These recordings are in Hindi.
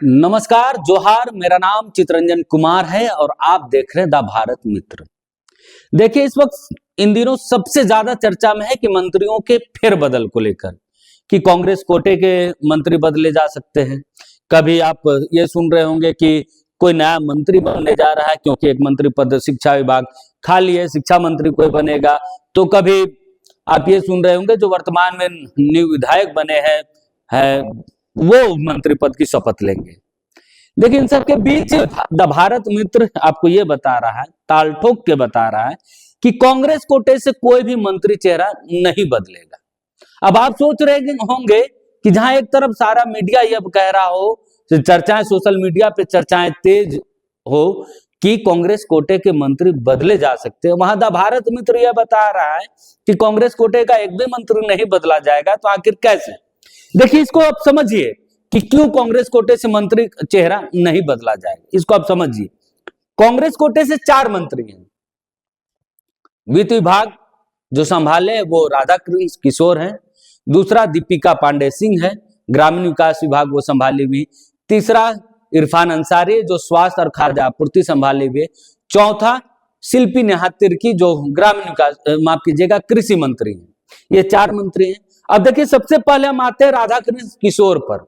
नमस्कार, जोहार। मेरा नाम चितरंजन कुमार है और आप देख रहे हैं द भारत मित्र। देखिए, इस वक्त इन दिनों सबसे ज्यादा चर्चा में है कि मंत्रियों के फेरबदल को लेकर कि कांग्रेस कोटे के मंत्री बदले जा सकते हैं। कभी आप ये सुन रहे होंगे कि कोई नया मंत्री बनने जा रहा है क्योंकि एक मंत्री पद शिक्षा विभाग खाली है, शिक्षा मंत्री कोई बनेगा। तो कभी आप ये सुन रहे होंगे जो वर्तमान में न्यू विधायक बने हैं वो मंत्री पद की शपथ लेंगे। लेकिन इन सबके बीच द भारत मित्र आपको ये बता रहा है, ताल ठोक के बता रहा है कि कांग्रेस कोटे से कोई भी मंत्री चेहरा नहीं बदलेगा। अब आप सोच रहे होंगे कि जहां एक तरफ सारा मीडिया ये अब कह रहा हो, चर्चाएं सोशल मीडिया पे चर्चाएं तेज हो कि कांग्रेस कोटे के मंत्री बदले जा सकते हैं, वहां द भारत मित्र यह बता रहा है कि कांग्रेस कोटे का एक भी मंत्री नहीं बदला जाएगा। तो आखिर कैसे? देखिए, इसको आप समझिए कि क्यों कांग्रेस कोटे से मंत्री चेहरा नहीं बदला जाएगा। इसको आप समझिए। कांग्रेस कोटे से 4 मंत्री हैं। वित्त विभाग जो संभाले वो राधाकृष्ण किशोर हैं। दूसरा दीपिका पांडे सिंह है, ग्रामीण विकास विभाग वो संभाली हुई। तीसरा इरफान अंसारी जो स्वास्थ्य और खाद्य आपूर्ति संभाले हुए। चौथा शिल्पी नेहा तिर्की जो ग्रामीण विकास माफ कीजिएगा कृषि मंत्री हैं। ये 4 मंत्री हैं। अब देखिए, सबसे पहले हम आते हैं राधाकृष्ण किशोर पर।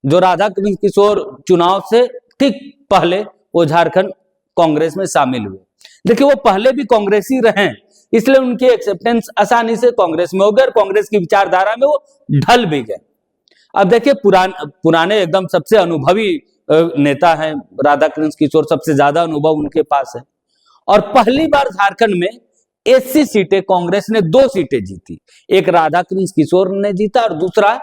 जो राधाकृष्ण किशोर चुनाव से ठीक पहले वो झारखंड कांग्रेस में शामिल हुए। देखिए, वो पहले भी कांग्रेसी रहे, इसलिए उनकी एक्सेप्टेंस आसानी से कांग्रेस में हो गई और कांग्रेस की विचारधारा में वो ढल भी गए। अब देखिए, पुराने एकदम सबसे अनुभवी नेता हैं राधाकृष्ण किशोर, सबसे ज्यादा अनुभव उनके पास है। और पहली बार झारखंड में 80 सीटें कांग्रेस ने 2 सीटें जीती। एक राधाकृष्ण किशोर ने जीता और दूसरा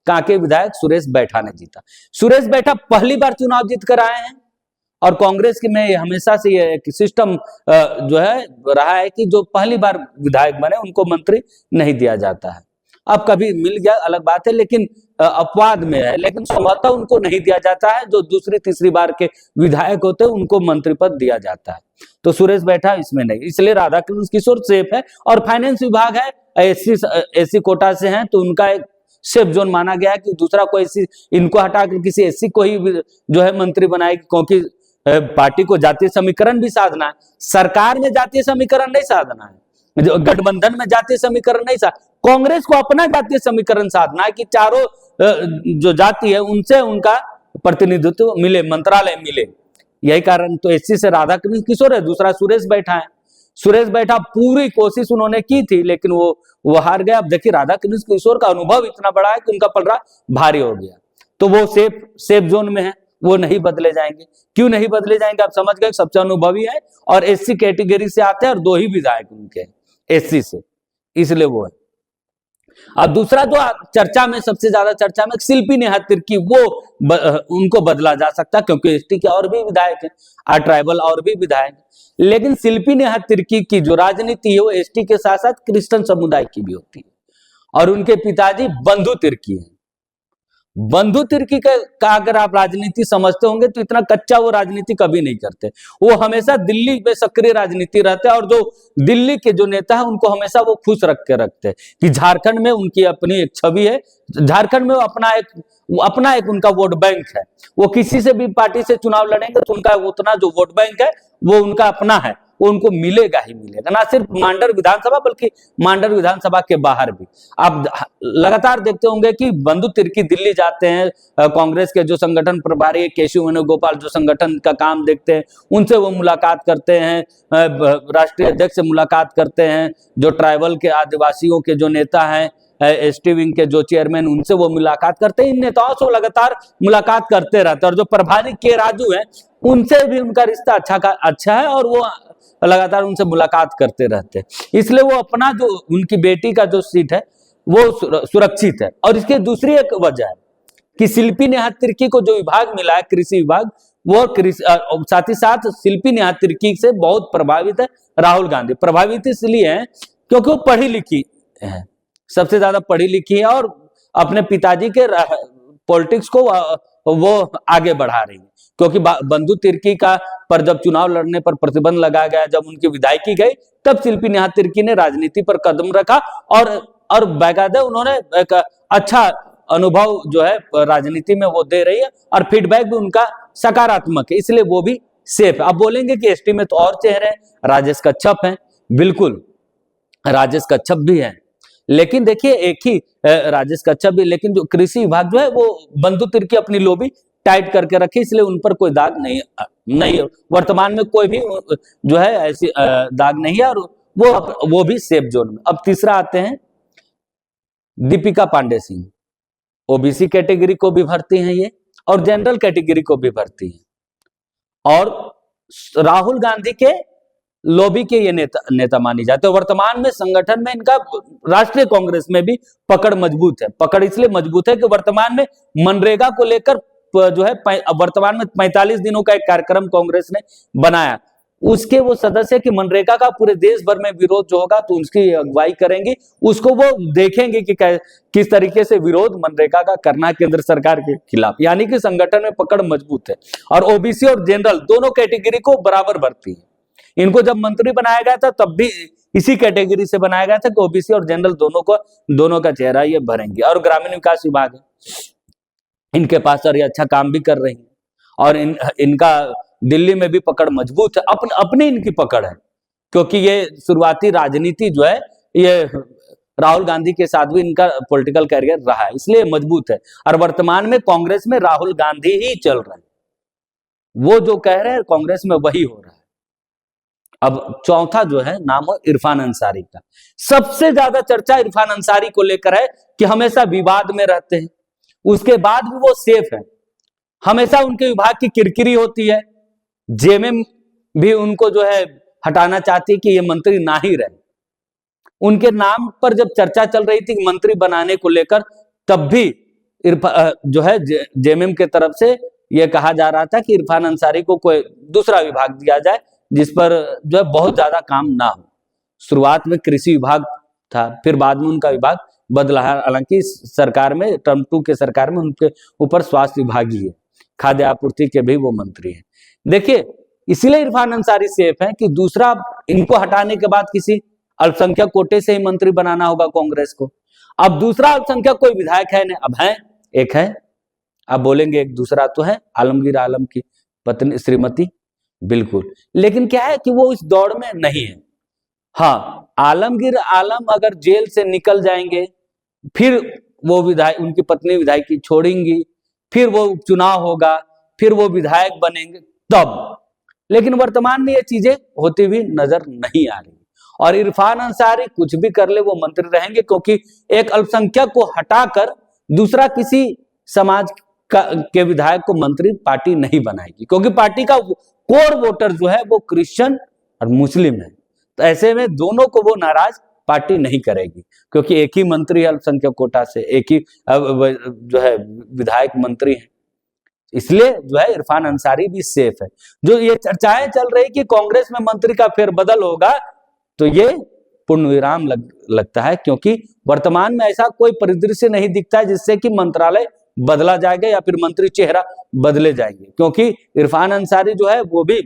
कांके विधायक सुरेश बैठा ने जीता। सुरेश बैठा पहली बार चुनाव जीत कर आए हैं और कांग्रेस के में हमेशा से ये एक सिस्टम जो है रहा है कि जो पहली बार विधायक बने उनको मंत्री नहीं दिया जाता है। अब कभी मिल गया अलग बात है, लेकिन अपवाद में है, लेकिन संभवतः उनको नहीं दिया जाता है। जो दूसरी तीसरी बार के विधायक होते हैं उनको मंत्री पद दिया जाता है। तो सुरेश बैठा इसमें नहीं, इसलिए राधाकृष्ण किशोर सेफ है। और फाइनेंस विभाग है, एससी कोटा से हैं, तो उनका एक सेफ जोन माना गया है कि दूसरा कोई इनको हटाकर किसी एससी को ही जो है मंत्री बनाएगी, क्योंकि पार्टी को जातीय समीकरण भी साधना है। सरकार में जातीय समीकरण नहीं साधना है, जो गठबंधन में जातीय समीकरण नहीं साधना, कांग्रेस को अपना जातीय समीकरण साधना है कि चारों जो जाति है उनसे उनका प्रतिनिधित्व मिले, मंत्रालय मिले। यही कारण तो एससी से राधाकृष्ण किशोर है, दूसरा सुरेश बैठा है। सुरेश बैठा पूरी कोशिश उन्होंने की थी, लेकिन वो हार गया। अब देखिए, राधाकृष्ण किशोर का अनुभव इतना बड़ा है कि उनका पलड़ा भारी हो गया, तो वो सेफ जोन में है, वो नहीं बदले जाएंगे। क्यों नहीं बदले जाएंगे आप समझ गए, सबसे अनुभवी है और एससी कैटेगरी से आते हैं और 2 ही विधायक उनके एससी से, इसलिए वो है। अब दूसरा जो चर्चा में सबसे ज्यादा चर्चा में शिल्पी नेहा तिर्की, वो उनको बदला जा सकता है क्योंकि एसटी के और भी विधायक हैं, ट्राइबल और भी विधायक। लेकिन शिल्पी नेहा तिर्की की जो राजनीति है वो एसटी के साथ साथ क्रिश्चियन समुदाय की भी होती है। और उनके पिताजी बंधु तिर्की हैं। बंधु तिर्की का अगर आप राजनीति समझते होंगे तो इतना कच्चा वो राजनीति कभी नहीं करते। वो हमेशा दिल्ली में सक्रिय राजनीति रहते हैं और जो दिल्ली के जो नेता है उनको हमेशा वो खुश रख के रखते हैं कि झारखंड में उनकी अपनी एक छवि है, झारखंड में वो अपना एक उनका वोट बैंक है। वो किसी से भी पार्टी से चुनाव लड़ेंगे तो उनका उतना जो वोट बैंक है वो उनका अपना है, वो उनको मिलेगा ही मिलेगा, ना सिर्फ मांडर विधानसभा बल्कि मांडर विधानसभा के बाहर भी। आप लगातार देखते होंगे कि बंधु तिर्की दिल्ली जाते हैं, कांग्रेस के जो संगठन प्रभारी केशव वेणुगोपाल जो संगठन का काम देखते हैं उनसे वो मुलाकात करते हैं, राष्ट्रीय अध्यक्ष से मुलाकात करते हैं, जो ट्राइबल के आदिवासियों के जो नेता हैं, एसटी विंग के जो चेयरमैन, उनसे वो मुलाकात करते हैं। इन नेताओं से लगातार मुलाकात करते रहते हैं। और जो प्रभारी के राजू हैं उनसे भी उनका रिश्ता अच्छा है और वो लगातार उनसे मुलाकात करते रहते हैं। इसलिए वो अपना जो उनकी बेटी का जो सीट है वो सुरक्षित है। और इसकी दूसरी एक वजह है कि शिल्पी नेहा तिर्की को जो विभाग मिला है कृषि विभाग, वो साथ ही साथ शिल्पी नेहा तिर्की से बहुत प्रभावित है राहुल गांधी। प्रभावित इसलिए है क्योंकि वो पढ़ी लिखी है, सबसे ज्यादा पढ़ी लिखी है और अपने पिताजी के पॉलिटिक्स को वो आगे बढ़ा रही है। क्योंकि बंधु तिर्की का पर जब चुनाव लड़ने पर प्रतिबंध लगाया गया, जब उनकी विदायगी गई, तब शिल्पी नेहा तिर्की ने राजनीति पर कदम रखा और बाकायदा उन्होंने एक अच्छा अनुभव जो है राजनीति में वो दे रही है और फीडबैक भी उनका सकारात्मक है, इसलिए वो भी सेफ है। अब बोलेंगे कि एसटी में तो और चेहरे हैं, राजेश कच्छप हैं, बिल्कुल राजेश कच्छप भी है, लेकिन देखिए एक ही राजेश कच्छप भी, लेकिन जो कृषि विभाग जो है वो बंधु तिर की अपनी लोबी टाइट करके रखे, इसलिए उन पर कोई दाग नहीं वर्तमान में कोई भी जो है ऐसी दाग नहीं है, और वो भी सेफ जोन में। अब तीसरा आते हैं दीपिका पांडे सिंह, ओबीसी कैटेगरी को भी भरती हैं ये और जनरल कैटेगरी को भी भरती हैं, और राहुल गांधी के लॉबी के ये नेता मानी जाते हैं। वर्तमान में संगठन में इनका राष्ट्रीय कांग्रेस में भी पकड़ मजबूत है। पकड़ इसलिए मजबूत है कि वर्तमान में मनरेगा को लेकर जो है वर्तमान में 45 दिनों का एक कार्यक्रम कांग्रेस ने बनाया, उसके वो सदस्य कि मनरेगा का पूरे देश भर में विरोध जो होगा तो उसकी अगुवाई करेंगे, उसको वो देखेंगे कि किस तरीके से विरोध मनरेगा का करना केंद्र सरकार के खिलाफ, यानी कि संगठन में पकड़ मजबूत है। और ओबीसी और जनरल दोनों कैटेगरी को बराबर भरती है। इनको जब मंत्री बनाया गया था तब भी इसी कैटेगरी से बनाया गया था कि ओबीसी और जनरल दोनों का चेहरा ये भरेंगे। और ग्रामीण विकास विभाग है इनके पास, और ये अच्छा काम भी कर रही है, और इनका दिल्ली में भी पकड़ मजबूत है, अपनी इनकी पकड़ है, क्योंकि ये शुरुआती राजनीति जो है ये राहुल गांधी के साथ भी इनका पॉलिटिकल कैरियर रहा है, इसलिए मजबूत है। और वर्तमान में कांग्रेस में राहुल गांधी ही चल रहे हैं, वो जो कह रहे हैं कांग्रेस में वही हो रहा है। अब चौथा जो है नाम है इरफान अंसारी का। सबसे ज्यादा चर्चा इरफान अंसारी को लेकर है कि हमेशा विवाद में रहते हैं, उसके बाद भी वो सेफ है, हमेशा उनके विभाग की किरकिरी होती है, जेएमएम भी उनको जो है हटाना चाहती है कि ये मंत्री ना ही रहे। उनके नाम पर जब चर्चा चल रही थी मंत्री बनाने को लेकर, तब भी जो है जेएमएम के तरफ से यह कहा जा रहा था कि इरफान अंसारी को कोई दूसरा विभाग दिया जाए जिस पर जो है बहुत ज्यादा काम ना हो। शुरुआत में कृषि विभाग था, फिर बाद में उनका विभाग बदला है, हालांकि सरकार में टर्म 2 के सरकार में उनके ऊपर स्वास्थ्य विभाग ही है, खाद्य आपूर्ति के भी वो मंत्री हैं। देखिए इसीलिए इरफान अंसारी सेफ है कि दूसरा इनको हटाने के बाद किसी अल्पसंख्यक कोटे से ही मंत्री बनाना होगा कांग्रेस को। अब दूसरा अल्पसंख्यक कोई विधायक है नहीं, अब है एक है, अब बोलेंगे एक दूसरा तो है आलमगीर आलम की पत्नी श्रीमती, बिल्कुल, लेकिन क्या है कि वो इस दौड़ में नहीं है। हाँ, आलमगीर आलम अगर जेल से निकल जाएंगे, फिर वो विधायक, उनकी पत्नी विधायकी छोड़ेंगी, फिर वो उपचुनाव होगा, फिर वो विधायक बनेंगे तब, लेकिन वर्तमान में ये चीजें होती हुई नजर नहीं आ रही। और इरफान अंसारी कुछ भी कर ले वो मंत्री रहेंगे, क्योंकि एक अल्पसंख्यक को हटाकर दूसरा किसी समाज के विधायक को मंत्री पार्टी नहीं बनाएगी, क्योंकि पार्टी का कोर वोटर जो है वो क्रिश्चियन और मुस्लिम है। तो ऐसे में दोनों को वो नाराज पार्टी नहीं करेगी, क्योंकि एक ही मंत्री है अल्पसंख्यक कोटा से, एक ही जो है विधायक मंत्री है, इसलिए जो है इरफान अंसारी भी सेफ है। जो ये चर्चाएं चल रही कि कांग्रेस में मंत्री का फेरबदल होगा, तो ये पूर्ण विराम लगता है, क्योंकि वर्तमान में ऐसा कोई परिदृश्य नहीं दिखता है जिससे कि मंत्रालय बदला जाएगा या फिर मंत्री चेहरा बदले जाएंगे। क्योंकि इरफान अंसारी जो है वो भी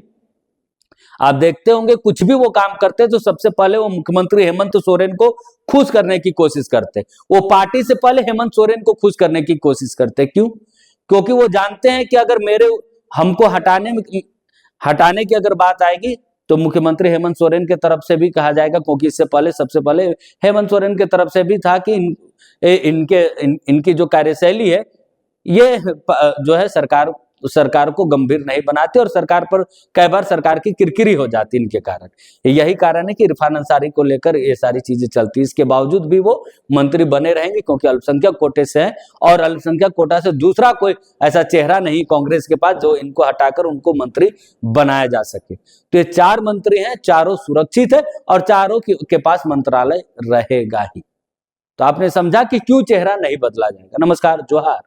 आप देखते होंगे कुछ भी वो काम करते तो सबसे पहले वो मुख्यमंत्री हेमंत सोरेन को खुश करने की कोशिश करते, वो पार्टी से पहले हेमंत सोरेन को खुश करने की कोशिश करते। क्यों? क्योंकि वो जानते हैं कि अगर हमको हटाने की अगर बात आएगी तो मुख्यमंत्री हेमंत सोरेन के तरफ से भी कहा जाएगा, क्योंकि इससे पहले सबसे पहले हेमंत सोरेन के तरफ से भी था कि इनकी जो कार्यशैली है ये जो है सरकार को गंभीर नहीं बनाती और सरकार पर कई बार सरकार की किरकिरी हो जाती इनके कारण। यही कारण है कि इरफान अंसारी को लेकर ये सारी चीजें चलती है। इसके बावजूद भी वो मंत्री बने रहेंगे, क्योंकि अल्पसंख्यक कोटे से है और अल्पसंख्यक कोटा से दूसरा कोई ऐसा चेहरा नहीं कांग्रेस के पास जो इनको हटाकर उनको मंत्री बनाया जा सके। तो ये 4 मंत्री हैं, चारों सुरक्षित है और चारों के पास मंत्रालय रहेगा ही। तो आपने समझा कि क्यों चेहरा नहीं बदला जाएगा। नमस्कार, जोहार।